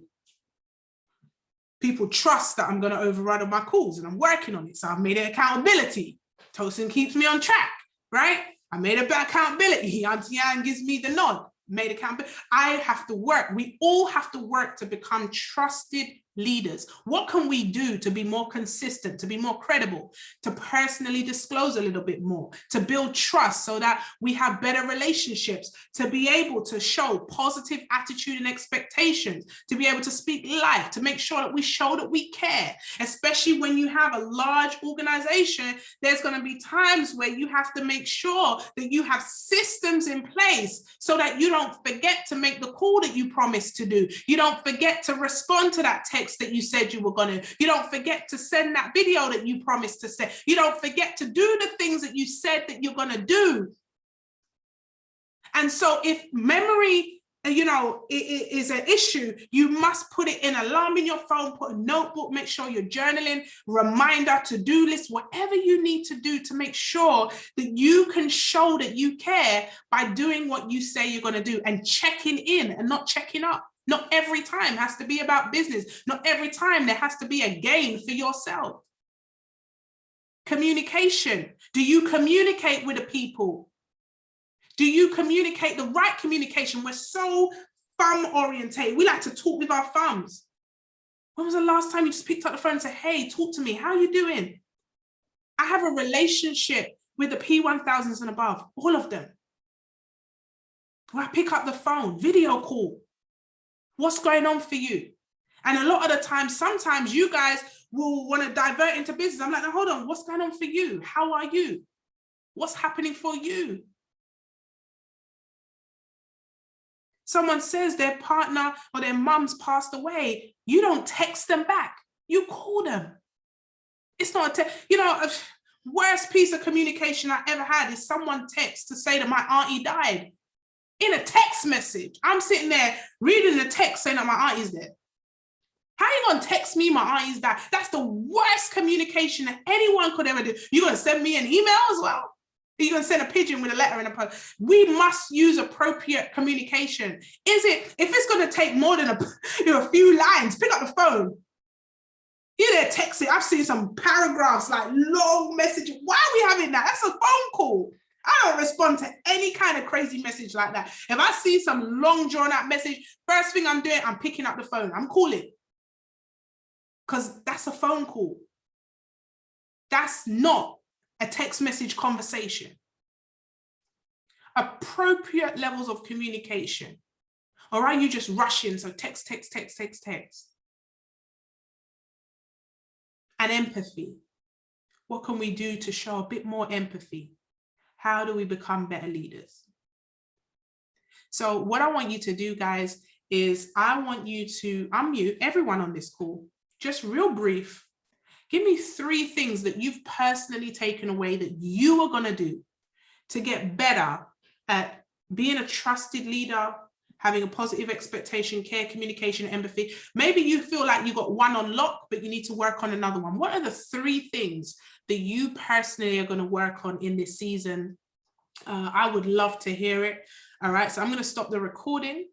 People trust that I'm going to override on my calls, and I'm working on it. So I've made it accountability. Tosin keeps me on track, right? I made it about accountability. Auntie Anne gives me the nod. Made accountability. I have to work. We all have to work to become trusted leaders. What can we do to be more consistent, to be more credible, to personally disclose a little bit more, to build trust so that we have better relationships, to be able to show positive attitude and expectations, to be able to speak life, to make sure that we show that we care, especially when you have a large organization. There's going to be times where you have to make sure that you have systems in place so that you don't forget to make the call that you promised to do. You don't forget to respond to that text that you said you were going to. You don't forget to send that video that you promised to send. You don't forget to do the things that you said that you're going to do. And so if memory, is an issue, you must put it in alarm in your phone, put a notebook, make sure you're journaling, reminder, to-do list, whatever you need to do to make sure that you can show that you care by doing what you say you're going to do and checking in and not checking up. Not every time has to be about business. Not every time there has to be a gain for yourself. Communication. Do you communicate with the people? Do you communicate the right communication? We're so thumb orientated. We like to talk with our thumbs. When was the last time you just picked up the phone and said, hey, talk to me. How are you doing? I have a relationship with the P1000s and above, all of them. Where I pick up the phone, video call. What's going on for you? And a lot of the time, sometimes you guys will want to divert into business. I'm like, no, hold on. What's going on for you? How are you? What's happening for you? Someone says their partner or their mum's passed away. You don't text them back. You call them. It's not a worst piece of communication I ever had is someone text to say that my auntie died. In a text message. I'm sitting there reading the text saying that my auntie's dead. How are you going to text me my auntie's died? That's the worst communication that anyone could ever do. You're going to send me an email as well? Are you going to send a pigeon with a letter in a post? We must use appropriate communication. If it's going to take more than a few lines, pick up the phone. You're there texting. I've seen some paragraphs, like long messages. Why are we having that? That's a phone call. I don't respond to any kind of crazy message like that. If I see some long drawn out message, first thing I'm doing, I'm picking up the phone. I'm calling. Because that's a phone call. That's not a text message conversation. Appropriate levels of communication. Or are you just rushing? So text. And empathy. What can we do to show a bit more empathy? How do we become better leaders? So what I want you to do, guys, is I want you to unmute everyone on this call, just real brief. Give me 3 things that you've personally taken away that you are going to do to get better at being a trusted leader, having a positive expectation, care, communication, empathy. Maybe you feel like you got one on lock, but you need to work on another one. What are the 3 things that you personally are going to work on in this season? I would love to hear it. All right, so I'm going to stop the recording